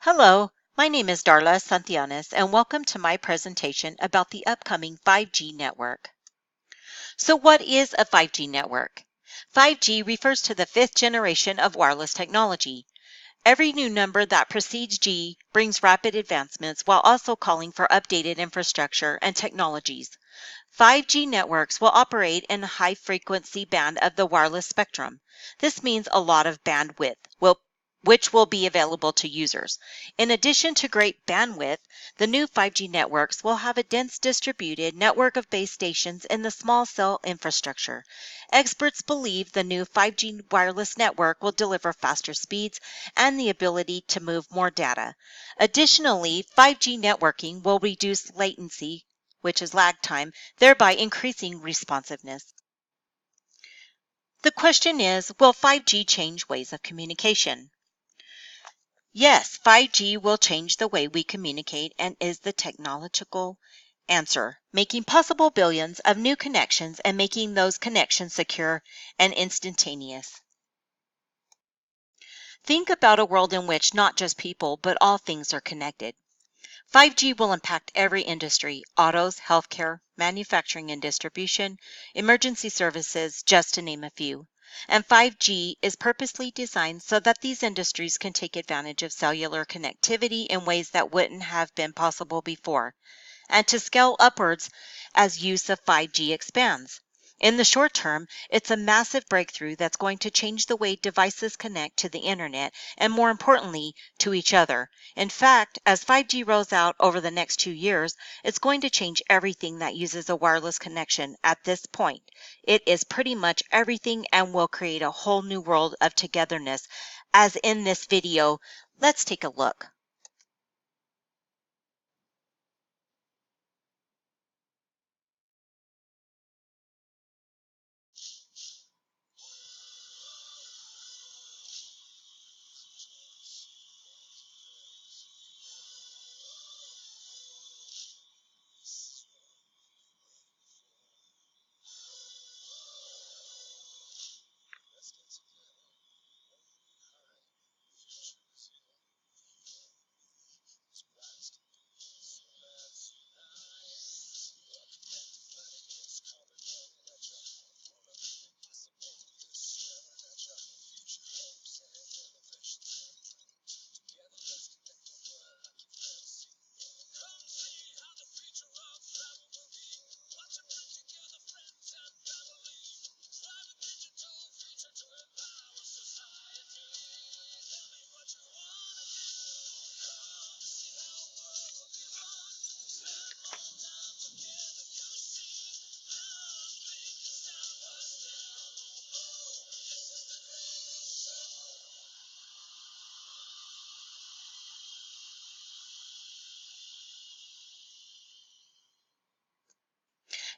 Hello, my name is Darla Santillanes, and welcome to my presentation about the upcoming 5G network. So what is a 5G network? 5G refers to the fifth generation of wireless technology. Every new number that precedes G brings rapid advancements while also calling for updated infrastructure and technologies. 5G networks will operate in a high-frequency band of the wireless spectrum. This means a lot of bandwidth, which will be available to users. In addition to great bandwidth, the new 5G networks will have a dense distributed network of base stations in the small cell infrastructure. Experts believe the new 5G wireless network will deliver faster speeds and the ability to move more data. Additionally, 5G networking will reduce latency, which is lag time, thereby increasing responsiveness. The question is, will 5G change ways of communication? Yes, 5G will change the way we communicate and is the technological answer, making possible billions of new connections and making those connections secure and instantaneous. Think about a world in which not just people, but all things are connected. 5G will impact every industry: autos, healthcare, manufacturing and distribution, emergency services, just to name a few. And 5G is purposely designed so that these industries can take advantage of cellular connectivity in ways that wouldn't have been possible before, and to scale upwards as use of 5G expands. In the short term, it's a massive breakthrough that's going to change the way devices connect to the internet and, more importantly, to each other. In fact, as 5G rolls out over the next 2 years, it's going to change everything that uses a wireless connection at this point. It is pretty much everything and will create a whole new world of togetherness. As in this video, let's take a look.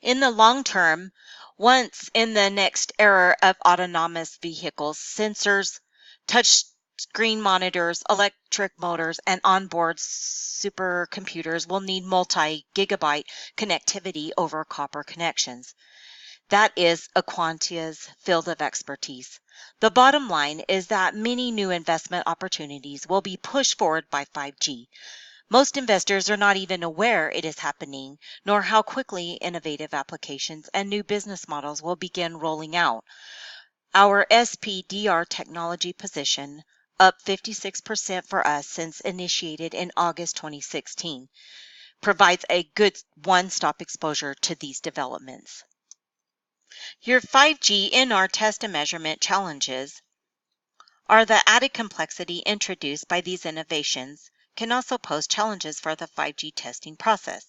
In the long term, once in the next era of autonomous vehicles, sensors, touch screen monitors, electric motors, and onboard supercomputers will need multi-gigabyte connectivity over copper connections. That is Aquantia's field of expertise. The bottom line is that many new investment opportunities will be pushed forward by 5G. Most investors are not even aware it is happening, nor how quickly innovative applications and new business models will begin rolling out. Our SPDR technology position, up 56% for us since initiated in August 2016, provides a good one-stop exposure to these developments. Your 5G NR test and measurement challenges are the added complexity introduced by these innovations can also pose challenges for the 5G testing process.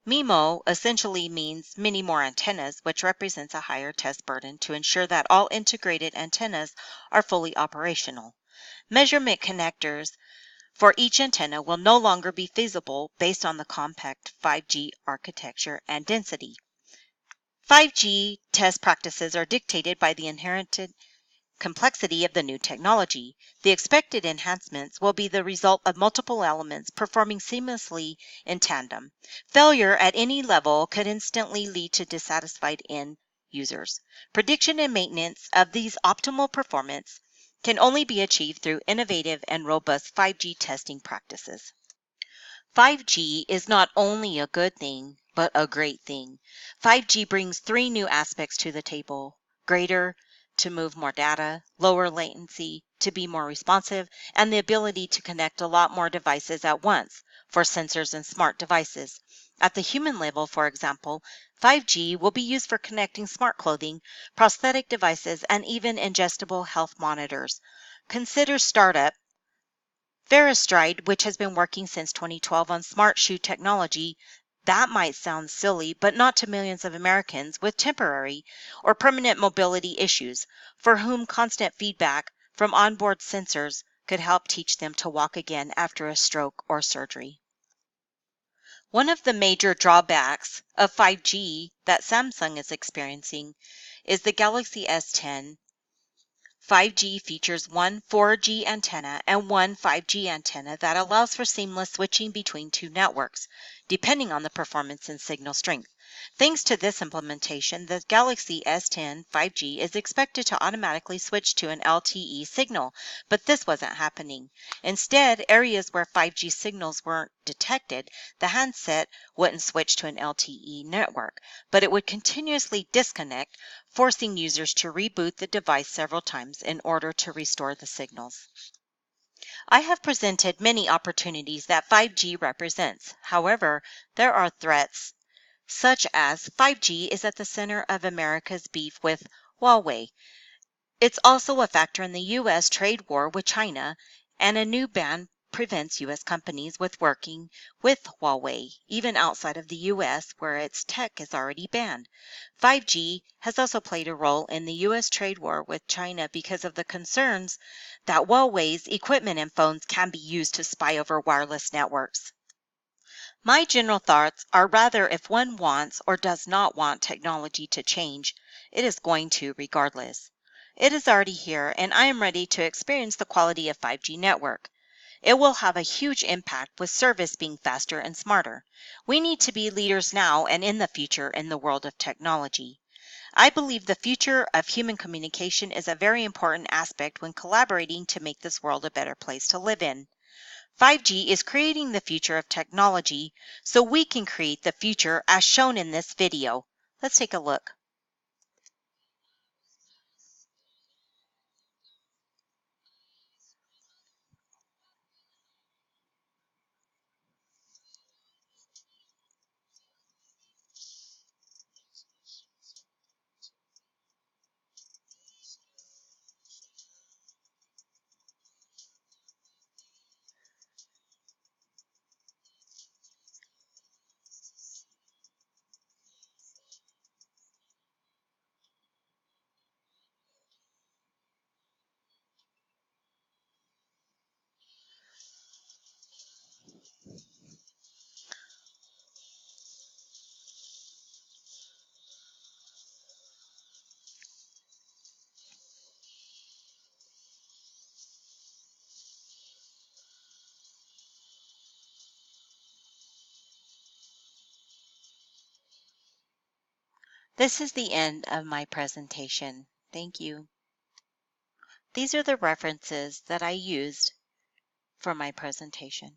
MIMO essentially means many more antennas, which represents a higher test burden to ensure that all integrated antennas are fully operational. Measurement connectors for each antenna will no longer be feasible based on the compact 5G architecture and density. 5G test practices are dictated by the inherent complexity of the new technology. The expected enhancements will be the result of multiple elements performing seamlessly in tandem. Failure at any level could instantly lead to dissatisfied end users. Prediction and maintenance of these optimal performance can only be achieved through innovative and robust 5G testing practices. 5G is not only a good thing, but a great thing. 5G brings three new aspects to the table: greater, to move more data; lower latency, to be more responsive; and the ability to connect a lot more devices at once for sensors and smart devices. At the human level, for example, 5G will be used for connecting smart clothing, prosthetic devices, and even ingestible health monitors. Consider startup Veristride, which has been working since 2012 on smart shoe technology. That might sound silly, but not to millions of Americans with temporary or permanent mobility issues, for whom constant feedback from onboard sensors could help teach them to walk again after a stroke or surgery. One of the major drawbacks of 5G that Samsung is experiencing is the Galaxy S10. 5G features one 4G antenna and one 5G antenna that allows for seamless switching between two networks, depending on the performance and signal strength. Thanks to this implementation, the Galaxy S10 5G is expected to automatically switch to an LTE signal, but this wasn't happening. Instead, areas where 5G signals weren't detected, the handset wouldn't switch to an LTE network, but it would continuously disconnect, forcing users to reboot the device several times in order to restore the signals. I have presented many opportunities that 5G represents. However, there are threats, such as 5G is at the center of America's beef with Huawei. It's also a factor in the U.S. trade war with China, and a new ban prevents U.S. companies with working with Huawei, even outside of the U.S. where its tech is already banned. 5G has also played a role in the U.S. trade war with China because of the concerns that Huawei's equipment and phones can be used to spy over wireless networks. My general thoughts are rather if one wants or does not want technology to change, it is going to regardless. It is already here, and I am ready to experience the quality of 5G network. It will have a huge impact with service being faster and smarter. We need to be leaders now and in the future in the world of technology. I believe the future of human communication is a very important aspect when collaborating to make this world a better place to live in. 5G is creating the future of technology, so we can create the future as shown in this video. Let's take a look. This is the end of my presentation. Thank you. These are the references that I used for my presentation.